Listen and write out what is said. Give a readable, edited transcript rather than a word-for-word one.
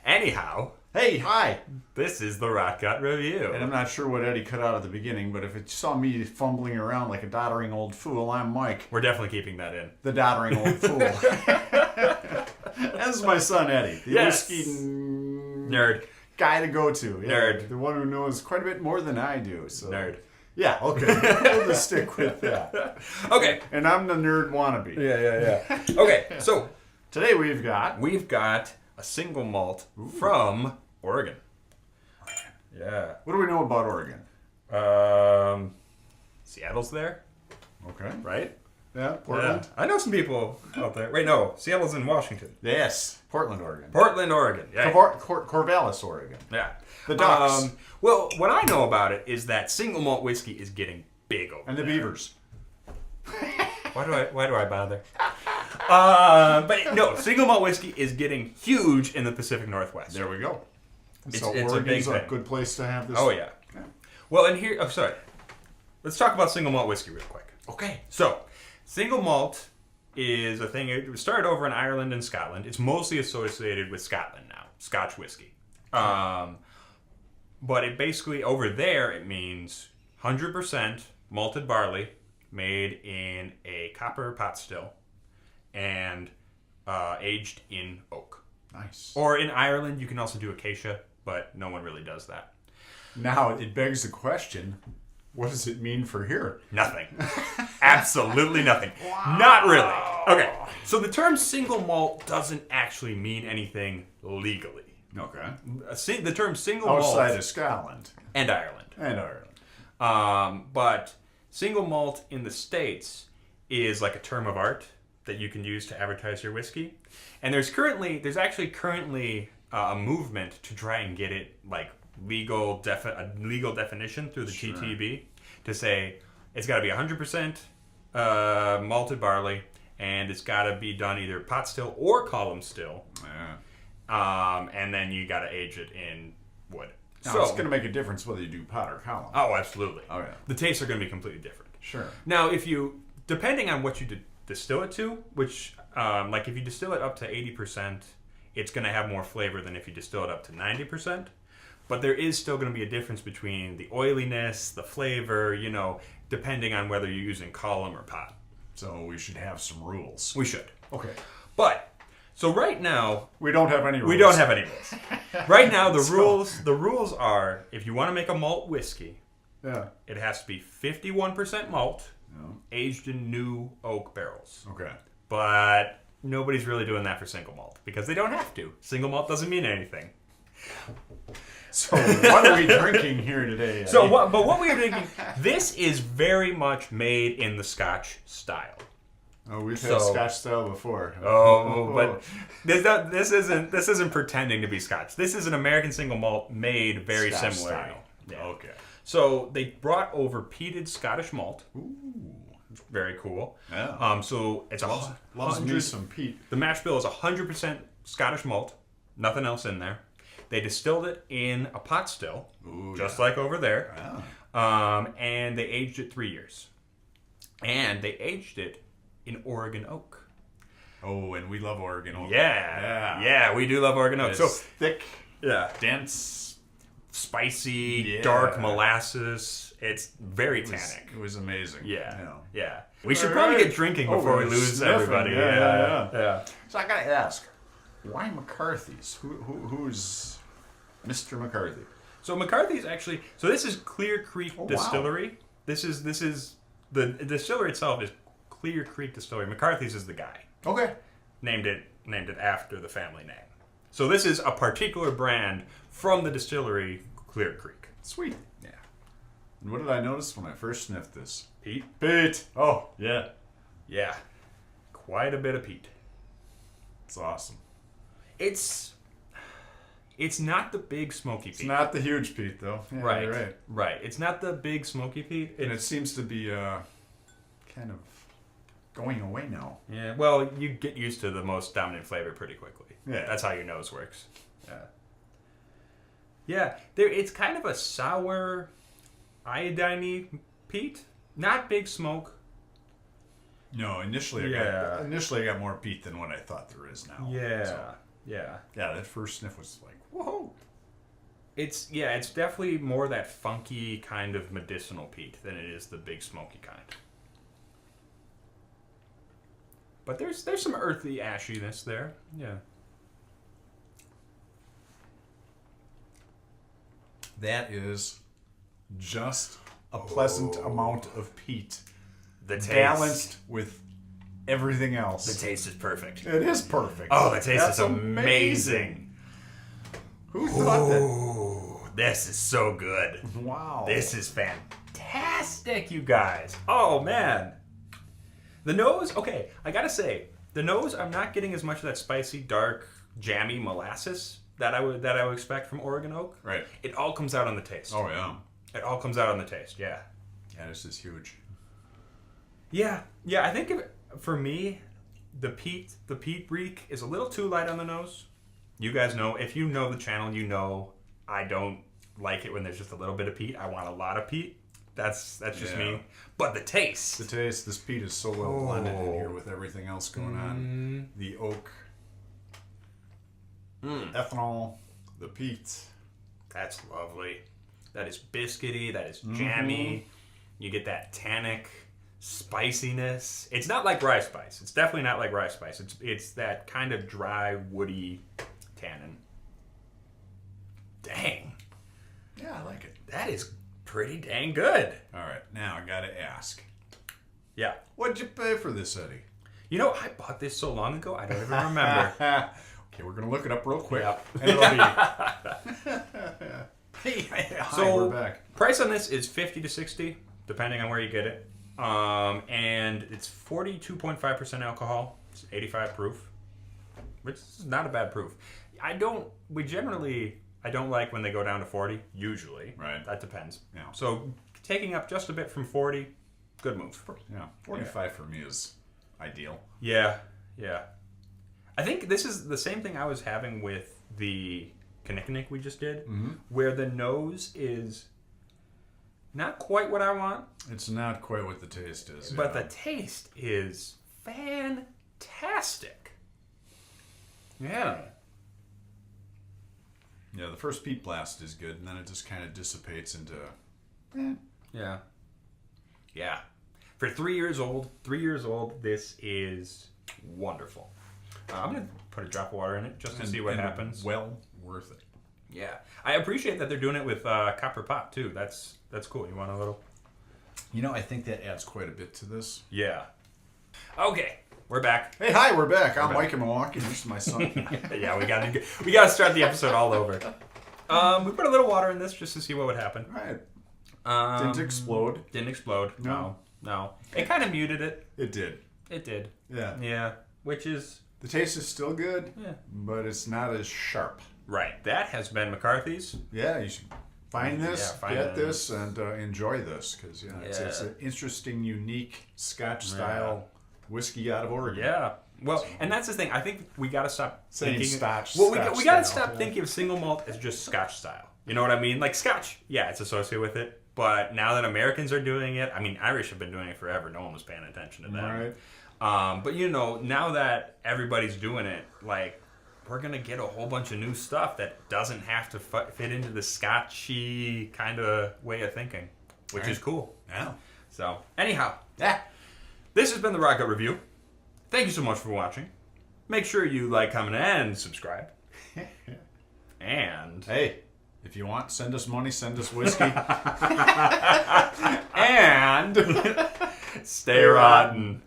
Anyhow, Hey, hi. this is the Rot Gut Review. And I'm not sure what Eddie cut out at the beginning, but if it saw me fumbling around like a doddering old fool, I'm Mike, We're definitely keeping that in. the doddering old fool. That's my son Eddie, the whiskey Nerd. guy to go to. Yeah, Nerd. the one who knows quite a bit more than I do. So. Nerd. Yeah, okay. We'll just stick with that. Okay. And I'm the nerd wannabe. Yeah. Okay, so Today we've got a single malt from Oregon. Yeah. What do we know about Oregon? Seattle's there, Okay. right? Yeah, Portland. Yeah. I know some people out there. Wait, no. Seattle's in Washington. Yes, Portland, Oregon. Portland, Oregon. Yeah. Corvallis, Oregon. Yeah. The Ducks. Well, what I know about it is that single malt whiskey is getting big over And the there. Beavers. Why do I bother? But no, single malt whiskey is getting huge in the Pacific Northwest. There we go. It's So a Oregon's big a thing. good place to have this. Oh yeah. Okay. Well, and here, sorry. Let's talk about single malt whiskey real quick. Okay. So, single malt is a thing. It started over in Ireland and Scotland. It's mostly associated with Scotland now, Scotch whiskey. But it basically over there it means 100% malted barley made in a copper pot still and aged in oak. Nice. Or in Ireland, you can also do acacia, but no one really does that. Now it begs the question: what does it mean for here? Nothing. Absolutely nothing. Wow. Not really. Okay. So the term single malt doesn't actually mean anything legally. Okay. The term single malt Outside of Scotland and Ireland. and Ireland. But single malt in the States is like a term of art that you can use to advertise your whiskey. And there's actually currently a movement to try and get it like a legal definition through the TTB to say it's got to be 100% malted barley, and it's got to be done either pot still or column still. Yeah. And then you got to age it in wood. Now, it's going to make a difference whether you do pot or column. Oh, absolutely. Oh, yeah. The tastes are going to be completely different. Sure. Now, depending on what you distill it to, which, like if you distill it up to 80%, it's going to have more flavor than if you distill it up to 90%. But there is still going to be a difference between the oiliness, the flavor, depending on whether you're using column or pot. So we should have some rules. We should. Okay. But, so right now, We don't have any rules. we don't have any rules. Right now, the rules are, if you want to make a malt whiskey, Yeah. it has to be 51% malt, No. aged in new oak barrels. Okay. But nobody's really doing that for single malt because they don't have to. Single malt doesn't mean anything. So what are we drinking here today? But what we are drinking, this is very much made in the Scotch style. Oh, we've had Scotch style before. But this isn't pretending to be Scotch. This is an American single malt made very Scotch similar. style. Yeah. Okay. So they brought over peated Scottish malt. Ooh. Very cool. Yeah. So it's Loves me some peat. The mash bill is 100% Scottish malt. Nothing else in there. They distilled it in a pot still, just like over there. Wow. And they aged it 3 years. And they aged it in Oregon oak. Oh, and we love Oregon oak. Yeah, we do love Oregon oak. It's So thick, dense, spicy, dark molasses. It's very tannic. It was amazing. Yeah. We should probably get drinking before we lose sniffing. everybody. Yeah. So I gotta ask, why McCarthy's? Who's Mr. McCarthy? So McCarthy's actually. So this is Clear Creek Distillery. Wow. This is the distillery itself is Clear Creek Distillery. McCarthy's is the guy. Okay. Named it after the family name. So this is a particular brand from the distillery Clear Creek. Sweet. Yeah. And what did I notice when I first sniffed this? Peat. Peat. Oh, yeah. Yeah. Quite a bit of peat. It's awesome. It's not the big smoky peat. It's not the huge peat, though. Yeah, right. You're Right. It's not the big smoky peat. And it seems to be kind of going away now. Yeah. Well, you get used to the most dominant flavor pretty quickly. Yeah. That's how your nose works. Yeah. Yeah. It's kind of a sour, iodine-y peat. Not big smoke. No, initially I got more peat than what I thought there is now. Yeah. So. Yeah. Yeah, that first sniff was like, whoa. It's definitely more that funky kind of medicinal peat than it is the big smoky kind. But there's some earthy ashiness there. Yeah. That is just a pleasant amount of peat. The taste. Balanced with everything else. The taste is perfect. It is perfect. Oh, the taste That's is amazing. Who thought that? Ooh, this is so good. Wow. This is fantastic, you guys. Oh, man. The nose, okay, I gotta say, the nose, I'm not getting as much of that spicy, dark, jammy molasses that I would expect from Oregon Oak. Right. It all comes out on the taste. Oh, yeah. It all comes out on the taste, yeah. Yeah, this is huge. Yeah, I think for me, the peat reek is a little too light on the nose. You guys know, if you know the channel, you know I don't like it when there's just a little bit of peat. I want a lot of peat. That's just me. But the taste. The taste, this peat is so well blended in here with everything else going on. The oak, ethanol, the peat. That's lovely. That is biscuity. That is jammy. You get that tannic spiciness. It's not like rye spice. It's definitely not like rye spice. It's that kind of dry, woody tannin. Dang. Yeah, I like it. That is pretty dang good. All right, now I gotta ask. Yeah. What'd you pay for this, Eddie? You know, I bought this so long ago, I don't even remember. Okay, we're gonna look it up real quick. Yep. And it'll be. So, we're back. price on this is $50 to $60, depending on where you get it. And it's 42.5% alcohol. It's 85 proof, which is not a bad proof. I don't like when they go down to 40, usually. Right. That depends. Yeah. So, taking up just a bit from 40, good move. Yeah, 45 for me is ideal. Yeah. I think this is the same thing I was having with the Kinnikinnick we just did, where the nose is not quite what I want. It's not quite what the taste is. But the taste is fantastic. Yeah. Yeah, the first peat blast is good, and then it just kind of dissipates into... Yeah. For 3 years old, this is wonderful. I'm going to put a drop of water in it just to see what happens. Well worth it. Yeah. I appreciate that they're doing it with copper pot, too. That's cool. You want a little? You know, I think that adds quite a bit to this. Yeah. Okay. We're back. Hey, hi, we're back. I'm Mike in Milwaukee. This is my son. Yeah, we got to start the episode all over. We put a little water in this just to see what would happen. Right. Didn't explode. No. It kind of muted it. It did. Yeah. Which is... The taste is still good, Yeah. but it's not as sharp. Right. That has been McCarthy's. Yeah, you should find this, find get it. this, and enjoy this. Because it's an interesting, unique Scotch-style whiskey out of Oregon. Yeah. Well, and that's the thing. I think we got to stop Saying thinking... Scotch we got to style. stop thinking of single malt as just Scotch style. You know what I mean? Like Scotch, yeah, it's associated with it. But now that Americans are doing it, I mean, Irish have been doing it forever. No one was paying attention to that. Right. But now that everybody's doing it, like, we're going to get a whole bunch of new stuff that doesn't have to fit into the Scotchy kind of way of thinking, which is cool. Yeah. So, anyhow, Yeah. this has been the Rocket Review. Thank you so much for watching. Make sure you like, comment, and subscribe. And... Hey, if you want, send us money, send us whiskey. and... stay rotten.